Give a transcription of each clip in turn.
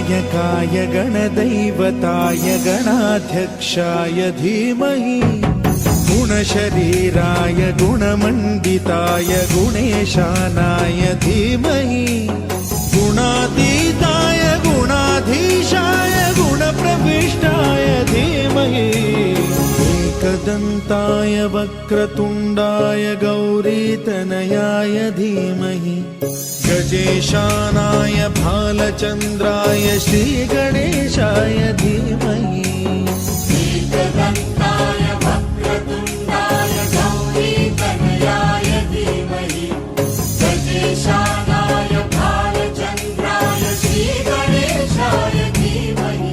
गणनायकाय गणदैवताय गणाध्यक्षाय धीमहि गुणशरीराय गुणमण्डिताय गुणेशानाय धीमहि गुणातीताय गुणाधीशाय गुणप्रविष्टाय धीमहि एकदन्ताय वक्रतुण्डाय गौरीतनयाय धीमहि गजेशानाय भालचन्द्राय श्रीगणेशाय धीमहि एकदन्ताय वक्रतुण्डाय गौरीतनयाय धीमहि गजेशानाय भालचन्द्राय श्रीगणेशाय धीमहि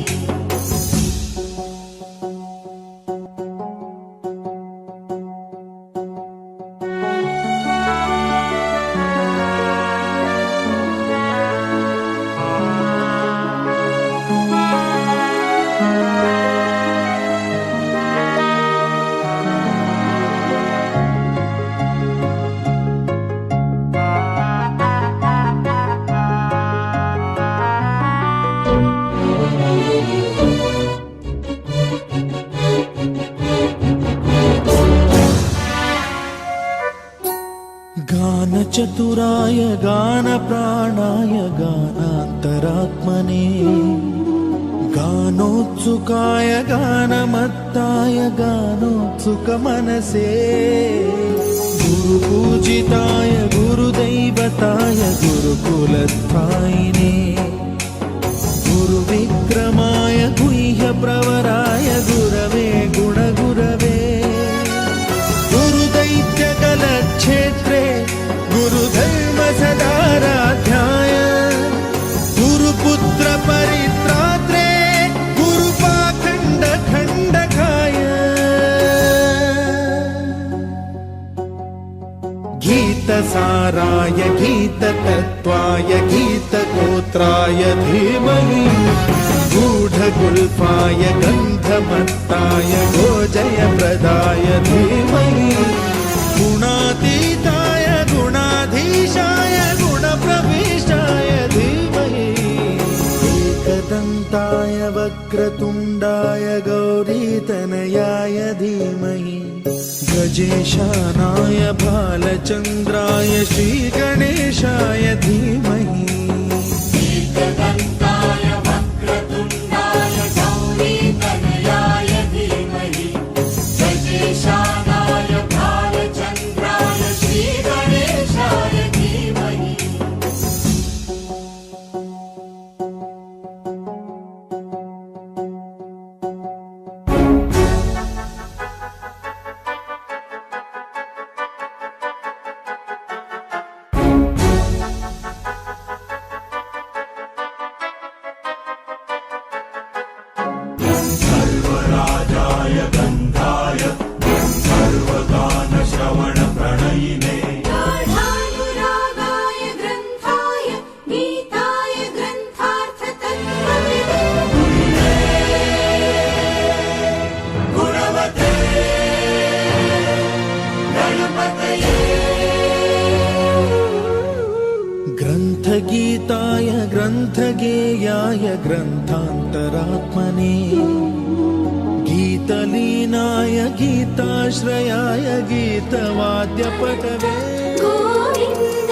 गानचतुराय गानप्राणाय गानान्तरात्मने गानोत्सुकाय गानमत्ताय गानोत्सुकमनसे गुरुपूजिताय गुरुदैवताय गुरुकुलस्थायिने गुरुविक्रमाय गुह्यप्रवराय गुरवे गुणगुरवे गुरुदैत्यकलक्षेत्रे गुरुधर्मसदाराध्याय गुरुपुत्र परित्रात्रे गुरुपाखण्डखण्डकाय गीतसाराय गीततत्त्वाय गीतगोत्राय धीमहि गूढगुल्फाय गन्धमत्ताय गोजयप्रदाय धीमहि गुणातीताय गुणाधीशाय गुणप्रविष्टाय धीमहि एकदन्ताय वक्रतुण्डाय गौरीतनयाय धीमहि गजेशानाय भालचन्द्राय श्रीगणेशाय धीमहि एकदन्ताय वक्रतुण्डाय गौरीतनयाय धीमहि गजेशानाय भालचन्द्राय श्रीगणेशाय धीमहि सर्वराजाय गन्धाय सर्वगानश्रवणप्रणयिने गाढानुरागाय ग्रन्थाय गीताय ग्रन्थार्थतत्त्वविदे गुणवते गणपतये ग्रन्थगीताय ग्रन्थगेयाय ग्रन्थान्तरात्मने गीतलीनाय गीताश्रयाय गीतवाद्यपटवे గోవింద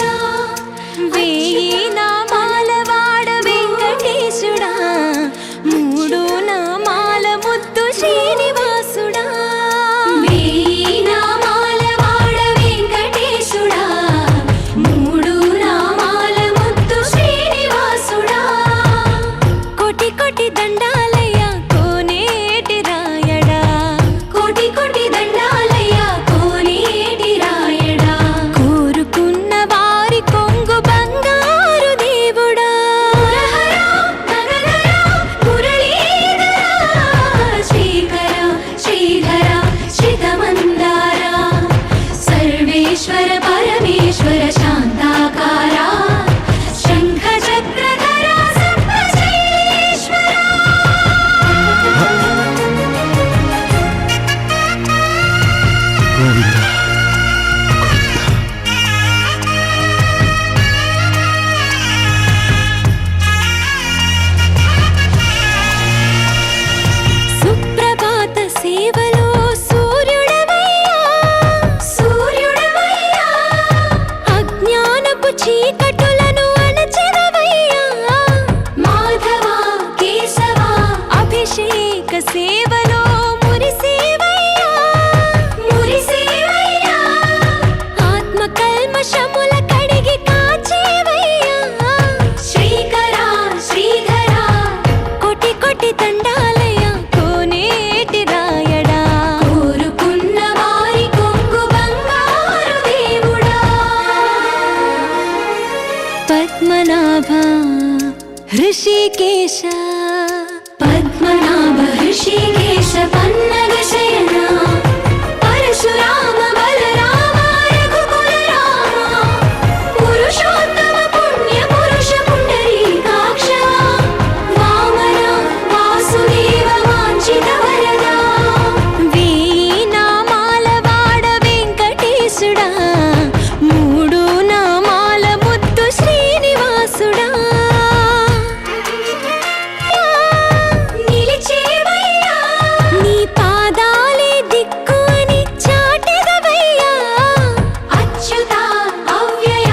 వేయి నామాల వాడ వెంకటేశుడా మూడు నామాల ముద్దు శ్రీనివాసుడా వేయి నామాల వాడ వెంకటేశుడా మూడు నామాల ముద్దు శ్రీనివాసుడా కోటి కోటి దండాలయ్య కోనేటి రాయడా కోటి కోటి దండాలయ్య కోనేటి రాయడా కోరుకున్న వారి కొంగు బంగారు దేవుడా శ్రీకర శ్రీధర శ్రితమందార సర్వేశ్వర పరమేశ్వర శాంతాకార శంఖ చక్రధర సప్తశైలేశ్వర కల్మషముల కడిగి కాచేవయ్యా శ్రీకర శ్రీధర కోటి కోటి దండాలయ్యా కోనేటి రాయడా కోరుకున్న వారి కొంగు బంగారు దేవుడా పద్మనాభ హృషికేశ పద్మనాభ హృషికేశ పన్నగ శయన పరశురామ బలరామ రఘుకుల రామ పురుషోత్తమ పుణ్య పురుష పుండరీకాక్ష వామన వాసుదేవ వాంఛిత వరద వీణామాల వాడ వెంకటేశుడా మూడు నామాల ముద్దు శ్రీనివాసుడా నిలిచేవయ్యా నీ పాదాలే దిక్కు అని చాటెదవయ్యా అచ్యుత అవ్యయ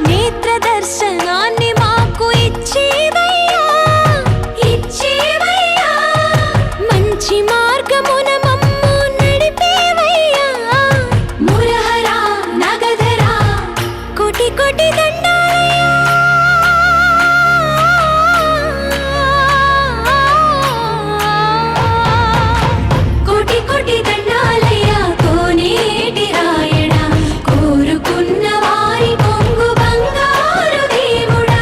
నేత్ర దర్శనాన్ని మాకు ఇచ్చేవయ్యా ఇచ్చేవయ్యా మంచి మార్గమున మమ్ము నడిపేవయ్యా మురహర నగధర కోటి కోటి కోటి కోటి దండాలయ్యా కోనేటి రాయడా కోరుకున్న వారి కొంగు బంగారు దేవుడా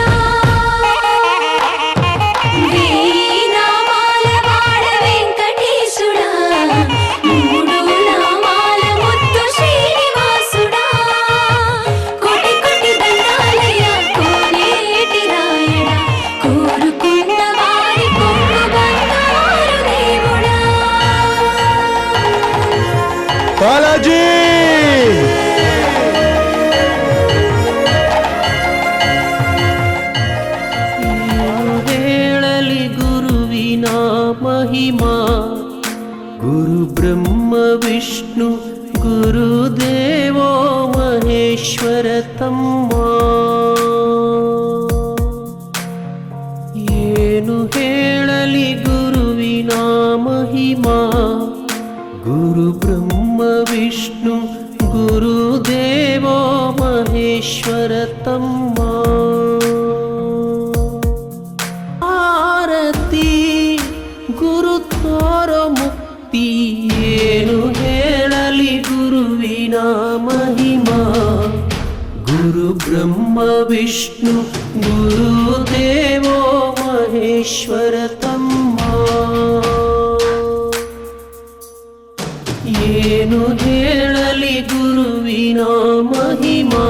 వీణామాల వాడ వెంకటేశుడా మూడు నామాల ముద్దు శ్రీనివాసుడా కోటి కోటి దండాలయ్యా కోనేటి రాయడా కోరుకున్న వారి కొంగు బంగారు దేవుడా బాలాజీ ಹೇಳಲಿ ಗುರುವಿನ ಮಹಿಮಾ ಗುರು ಬ್ರಹ್ಮ ವಿಷ್ಣು ಗುರುದೇವೋ ಮಹೇಶ್ವರ ತಮ್ಮ ಏನು ಹೇಳಲಿ ಗುರುವಿನ ಮಹಿಮಾ ಗುರು ಬ್ರಹ್ಮ ವಿಷ್ಣು ಗುರುದೇವೋ ಮಹೇಶ್ವರ ತಮ್ಮ ಆರತಿ ಗುರು ತೋರೋ ಮುಕ್ತಿ ಏನು ಹೇಳಲಿ ಗುರುವಿನ ಮಹಿಮಾ ಗುರು ಬ್ರಹ್ಮ ವಿಷ್ಣು ಗುರುದೇವೋ ಮಹೇಶ್ವರ ತಮ್ಮ ಏನು ಹೇಳಲಿ ಗುರುವಿನ ಮಹಿಮಾ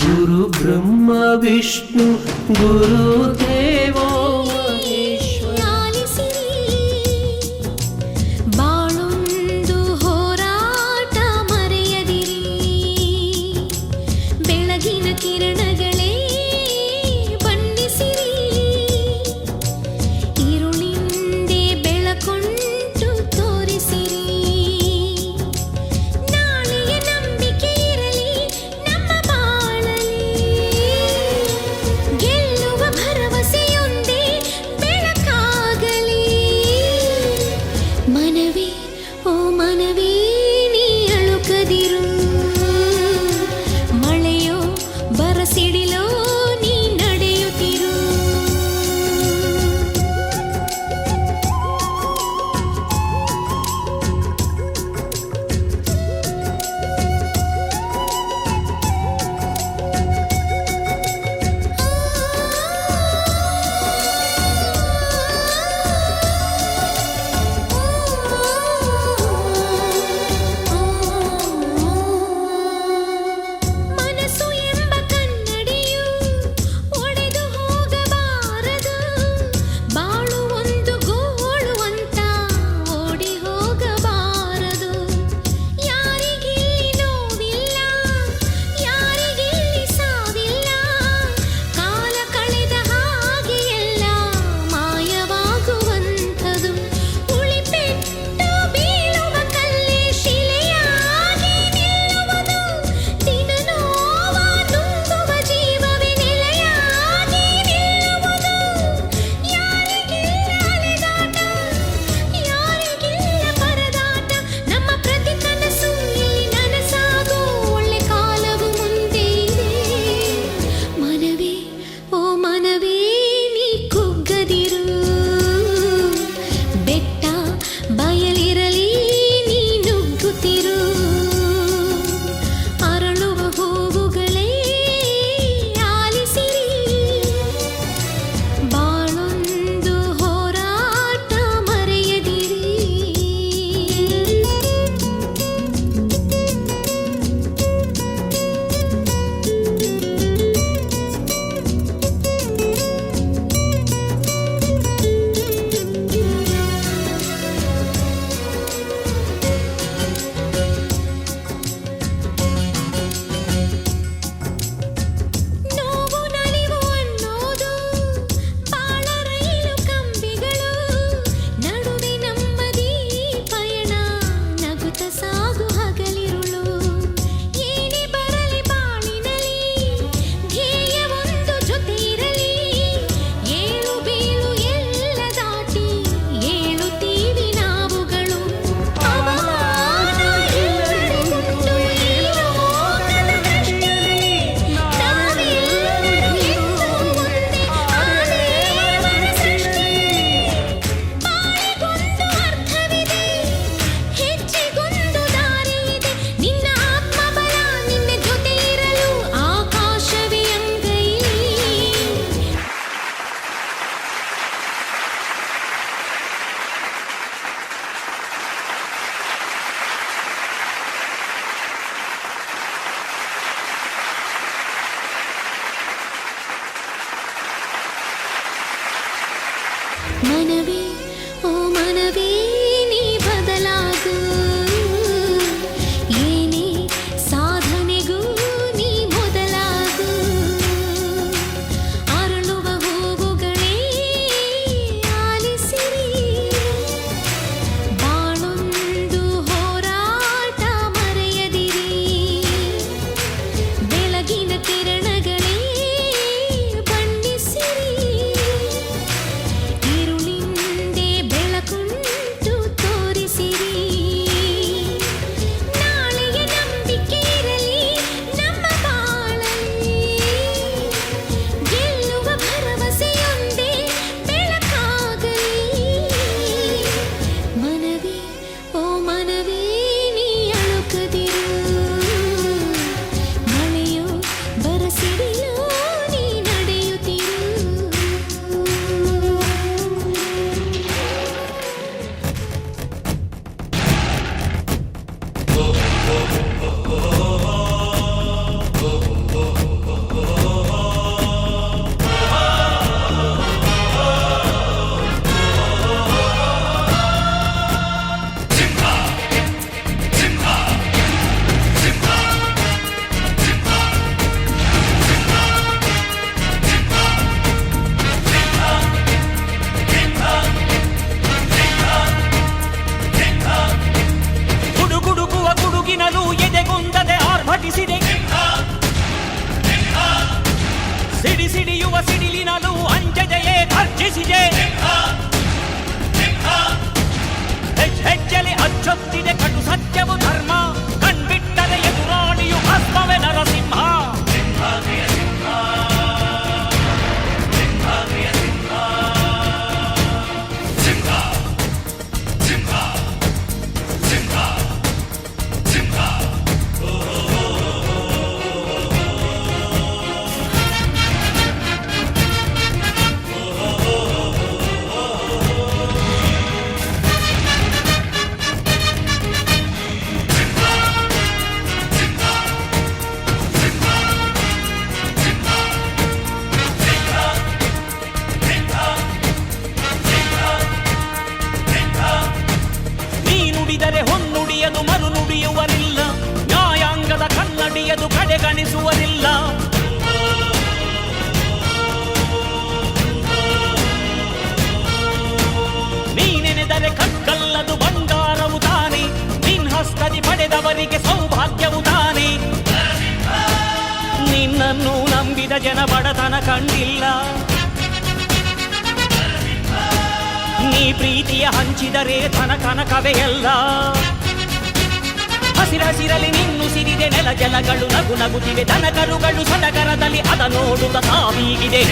ಗುರು ಬ್ರಹ್ಮ ವಿಷ್ಣು ಗುರುದೇವೋ ಮಹೇಶ್ವರ ಬಾಳೊಂದು ಹೋರಾಟ ಮರೆಯದಿರಿ ಬೆಳಗಿನ ಕಿರಣಗಳೇ ಬಣ್ಣಿಸಿರಿ ഇരുളിಂದೆ ಬೆಳಕೊಂಟು ತೋರಿಸಿರಿ ನಾಳೆಯ ನಂಬಿಕೆ ಇರಲಿ ನಮ್ಮ ಬಾಳಲಿ ಗೆಲ್ಲುವ ಭರವಸೆಯೊಂದೇ ಬೆಳಕಾಗಲಿ ಮನವೇ ಓ ಮನವೇ ನೀ ಅಳುಕದಿರು ಮಳೆಯೋ ಬರಸ ಗರ್ಜಿಸಿದೆ ಹೆಜ್ಜೆಲಿ ಅಚ್ಚೊತ್ತಿದೆ ಕಟು ಸತ್ಯವು ಧರ್ಮ ಕಣ್ಬಿಟ್ಟರೆ ಎದುರಾಳಿಯು ಭಸ್ಮವೇ ನರಸಿಂಹ ಹೊನ್ನುಡಿಯದು ಮರು ನುಡಿಯುವರಿಲ್ಲ ನ್ಯಾಯಾಂಗದ ಕನ್ನಡಿಯದು ಕಡೆಗಣಿಸುವರಿಲ್ಲ ನೀನೆನೆದರೆ ಕಕ್ಕಲ್ಲದು ಬಂಗಾರವು ತಾನೆ ನಿನ್ ಹಸ್ತದಿ ಪಡೆದವರಿಗೆ ಸೌಭಾಗ್ಯವು ತಾನೆ ನಿನ್ನನ್ನು ನಂಬಿದ ಜನ ಬಡತನ ಕಂಡಿಲ್ಲ ನೀ ಪ್ರೀತಿಯ ಹಂಚಿದರೆ ಧನ ಕನಕವೇ ಎಲ್ಲ ಹಸಿರಸಿರಲಿ ನಿನ್ನು ಸಿರಿದೆ ನೆಲ ಜಲಗಳು ನಗು ನಗುತ್ತಿವೆ ದನಕರುಗಳು ಸಡಗರದಲ್ಲಿ ಅದ ನೋಡುತ್ತ ತಾವೀಗಿದೆ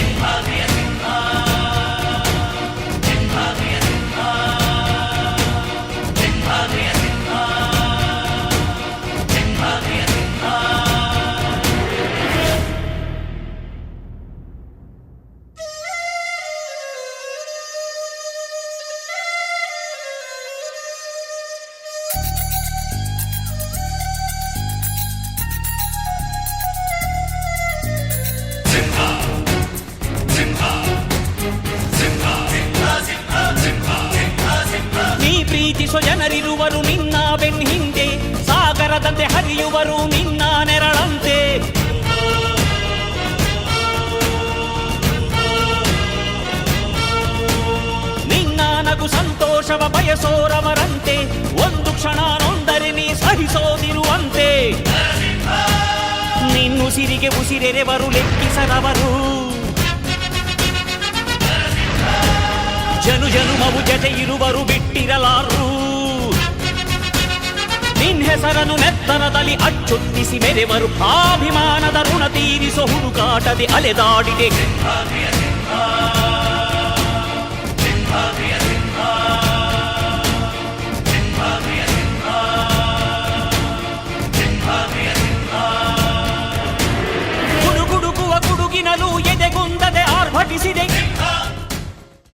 ಪ್ರೀತಿಸೋ ಜನರಿರುವರು ನಿನ್ನ ಬೆನ್ ಹಿಂದೆ ಸಾಗರದಂತೆ ಹರಿಯುವರು ನಿನ್ನ ನೆರಳಂತೆ ನಿನ್ನ ನಗು ಸಂತೋಷವ ಬಯಸೋರವರಂತೆ ಒಂದು ಕ್ಷಣ ನೊಂದರೆ ನೀ ಸಹಿಸೋದಿರುವಂತೆ ನಿನ್ನುಸಿರಿಗೆ ಉಸಿರೆರೆವರು ಲೆಕ್ಕಿಸದವರು ಜನು ಜನುಮವು ಜತೆ ಇರುವರು ಬಿಟ್ಟಿರಲಾರು ನಿನ್ ಹೆಸರನ್ನು ನೆತ್ತರದಲ್ಲಿ ಅಚ್ಚೊತ್ತಿಸಿ ಮೆರೆವರು ಅಭಿಮಾನದ ಋಣ ತೀರಿಸೋ ಹುಡುಕಾಟದೆ ಅಲೆದಾಡಿದೆ ಗುಡುಗುಡುಕುವ ಗುಡುಗಿನಲು ಎದೆಗುಂದದೆ ಆರ್ಭಟಿಸಿದೆ